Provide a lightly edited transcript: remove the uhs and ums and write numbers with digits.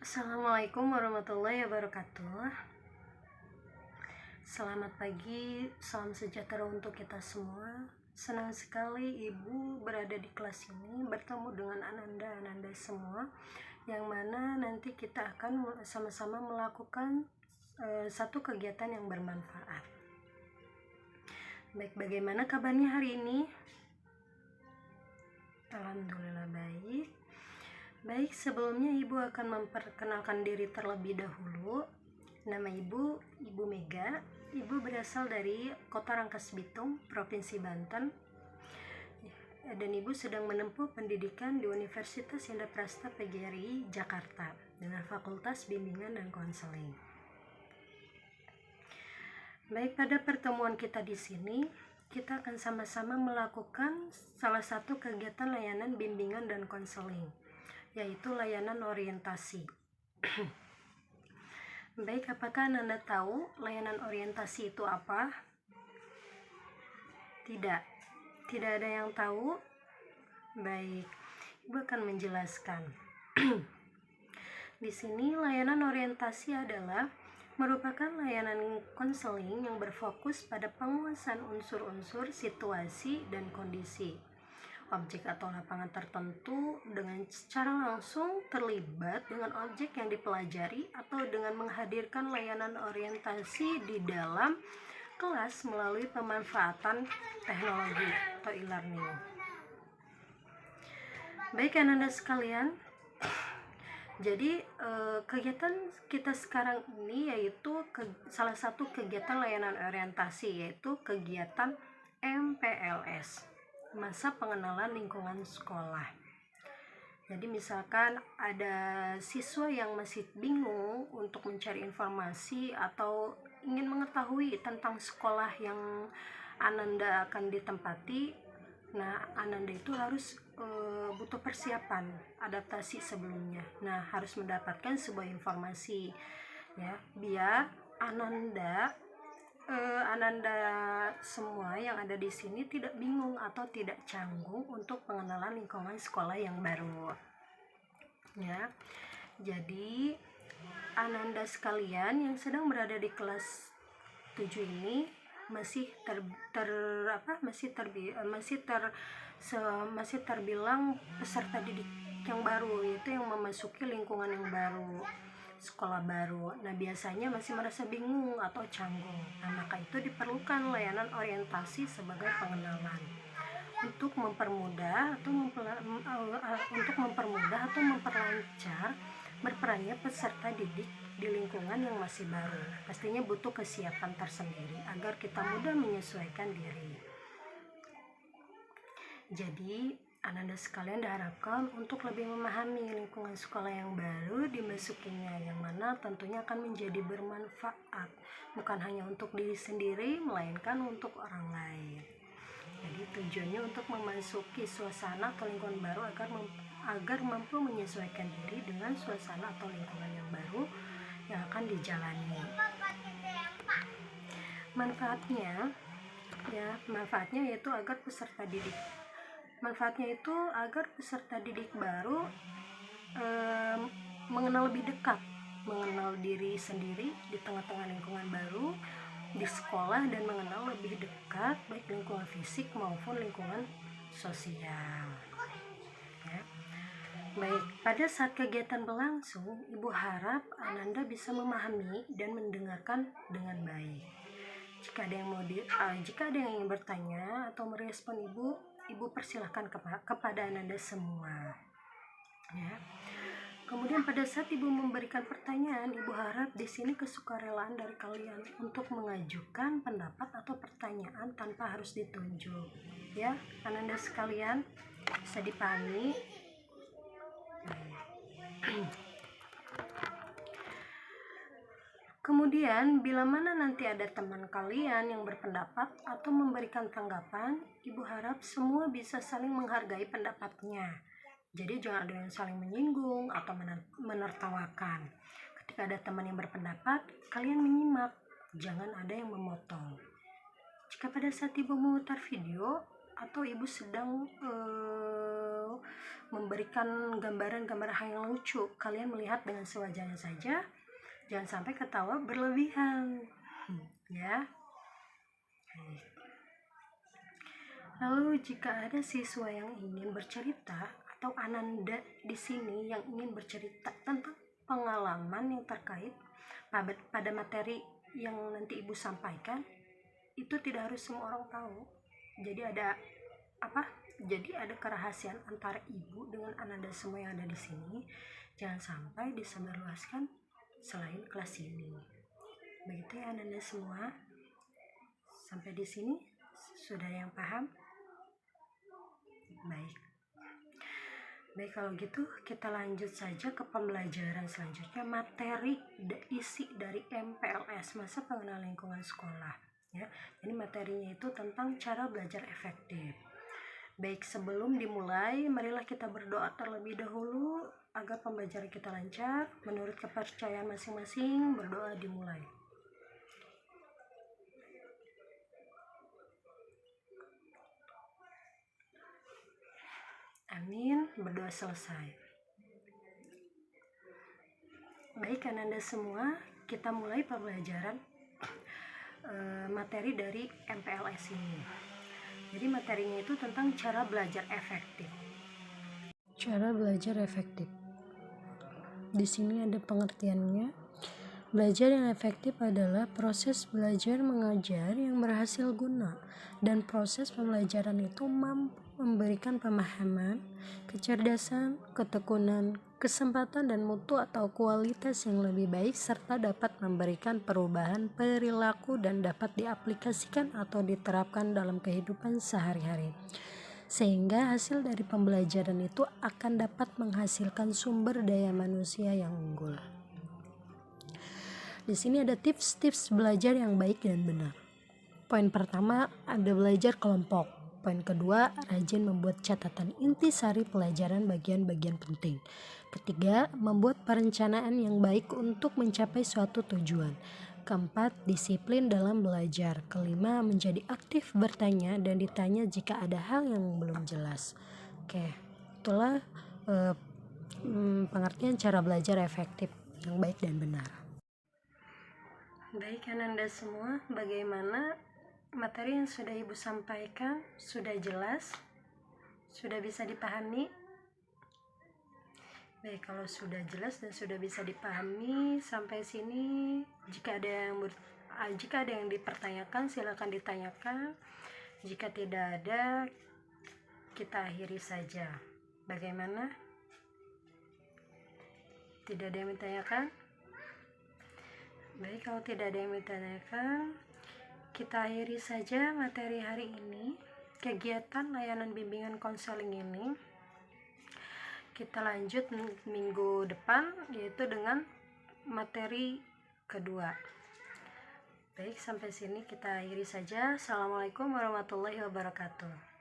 Assalamualaikum warahmatullahi wabarakatuh. Selamat pagi, salam sejahtera untuk kita semua. Senang sekali Ibu berada di kelas ini bertemu dengan Ananda semua, yang mana nanti kita akan sama-sama melakukan satu kegiatan yang bermanfaat. Baik, bagaimana kabarnya hari ini? Alhamdulillah baik. Baik, sebelumnya Ibu akan memperkenalkan diri terlebih dahulu. Nama Ibu Mega. Ibu berasal dari Kota Rangkas Bitung, Provinsi Banten. Dan Ibu sedang menempuh pendidikan di Universitas Indraprasta PGRI Jakarta dengan Fakultas Bimbingan dan Konseling. Baik, pada pertemuan kita di sini, kita akan sama-sama melakukan salah satu kegiatan layanan bimbingan dan konseling, yaitu layanan orientasi. Baik, apakah Anda tahu layanan orientasi itu apa? Tidak ada yang tahu? Baik, Ibu akan menjelaskan. Di sini layanan orientasi adalah merupakan layanan konseling yang berfokus pada penguasaan unsur-unsur situasi dan kondisi objek atau lapangan tertentu dengan secara langsung terlibat dengan objek yang dipelajari atau dengan menghadirkan layanan orientasi di dalam kelas melalui pemanfaatan teknologi atau e-learning. Baik Anda sekalian, jadi kegiatan kita sekarang ini yaitu salah satu kegiatan layanan orientasi, yaitu kegiatan MPLS, masa pengenalan lingkungan sekolah. Jadi misalkan ada siswa yang masih bingung untuk mencari informasi atau ingin mengetahui tentang sekolah yang Ananda akan ditempati, nah Ananda itu harus butuh persiapan adaptasi sebelumnya. Nah, harus mendapatkan sebuah informasi ya, biar Ananda semua yang ada di sini tidak bingung atau tidak canggung untuk pengenalan lingkungan sekolah yang baru. Ya. Jadi Ananda sekalian yang sedang berada di kelas 7 ini masih terbilang peserta didik yang baru, yaitu yang memasuki lingkungan yang baru, sekolah baru. Nah, biasanya masih merasa bingung atau canggung. Nah, maka itu diperlukan layanan orientasi sebagai pengenalan untuk mempermudah atau memperlancar berperannya peserta didik di lingkungan yang masih baru. Pastinya butuh kesiapan tersendiri agar kita mudah menyesuaikan diri. Jadi Ananda sekalian diharapkan untuk lebih memahami lingkungan sekolah yang baru dimasukinya, yang mana tentunya akan menjadi bermanfaat bukan hanya untuk diri sendiri melainkan untuk orang lain. Jadi tujuannya untuk memasuki suasana atau lingkungan baru agar mampu menyesuaikan diri dengan suasana atau lingkungan yang baru yang akan dijalani. Manfaatnya yaitu agar peserta didik baru mengenal lebih dekat, mengenal diri sendiri di tengah-tengah lingkungan baru di sekolah, dan mengenal lebih dekat baik lingkungan fisik maupun lingkungan sosial. Ya. Baik, pada saat kegiatan berlangsung, Ibu harap Ananda bisa memahami dan mendengarkan dengan baik. Jika ada yang ingin bertanya atau merespon Ibu persilahkan kepada Ananda semua. Ya. Kemudian pada saat Ibu memberikan pertanyaan, Ibu harap di sini kesukarelaan dari kalian untuk mengajukan pendapat atau pertanyaan tanpa harus ditunjuk. Ya, Ananda sekalian bisa dipahami. Kemudian, bila mana nanti ada teman kalian yang berpendapat atau memberikan tanggapan, Ibu harap semua bisa saling menghargai pendapatnya. Jadi jangan ada yang saling menyinggung atau menertawakan. Ketika ada teman yang berpendapat, kalian menyimak, jangan ada yang memotong. Jika pada saat Ibu memutar video atau Ibu sedang atau memberikan gambaran-gambaran hal yang lucu. Kalian melihat dengan sewajarnya saja, jangan sampai ketawa berlebihan, ya. Lalu jika ada siswa yang ingin bercerita atau Ananda di sini yang ingin bercerita tentang pengalaman yang terkait pada materi yang nanti Ibu sampaikan, itu tidak harus semua orang tahu. Jadi ada kerahasiaan antara Ibu dengan Ananda semua yang ada di sini. Jangan sampai disebarluaskan selain kelas ini. Begitu ya Ananda semua. Sampai di sini sudah yang paham? Baik, kalau gitu kita lanjut saja ke pembelajaran selanjutnya, materi isi dari MPLS, masa pengenalan lingkungan sekolah, ya. Jadi materinya itu tentang cara belajar efektif. Baik, sebelum dimulai, marilah kita berdoa terlebih dahulu agar pembelajaran kita lancar. Menurut kepercayaan masing-masing, berdoa dimulai. Amin, berdoa selesai. Baik, Ananda semua, kita mulai pembelajaran materi dari MPLS ini. Jadi materinya itu tentang cara belajar efektif. Cara belajar efektif. Di sini ada pengertiannya. Belajar yang efektif adalah proses belajar mengajar yang berhasil guna, dan proses pembelajaran itu mampu memberikan pemahaman, kecerdasan, ketekunan, kesempatan dan mutu atau kualitas yang lebih baik, serta dapat memberikan perubahan perilaku dan dapat diaplikasikan atau diterapkan dalam kehidupan sehari-hari. Sehingga hasil dari pembelajaran itu akan dapat menghasilkan sumber daya manusia yang unggul. Di sini ada tips-tips belajar yang baik dan benar. Poin pertama ada belajar kelompok. Poin kedua, rajin membuat catatan intisari pelajaran bagian-bagian penting. Ketiga, membuat perencanaan yang baik untuk mencapai suatu tujuan. Keempat, disiplin dalam belajar. Kelima, menjadi aktif bertanya dan ditanya jika ada hal yang belum jelas. Oke, itulah pengertian cara belajar efektif yang baik dan benar. Baik Ananda semua, bagaimana materi yang sudah Ibu sampaikan? Sudah jelas? Sudah bisa dipahami? Baik, kalau sudah jelas dan sudah bisa dipahami sampai sini, jika ada yang dipertanyakan silakan ditanyakan. Jika tidak ada, kita akhiri saja. Bagaimana? Tidak ada yang ditanyakan? Baik, kalau tidak ada yang ditanyakan, kita akhiri saja materi hari ini. Kegiatan layanan bimbingan konseling ini kita lanjut minggu depan, yaitu dengan materi kedua. Baik, sampai sini kita akhiri saja. Assalamualaikum warahmatullahi wabarakatuh.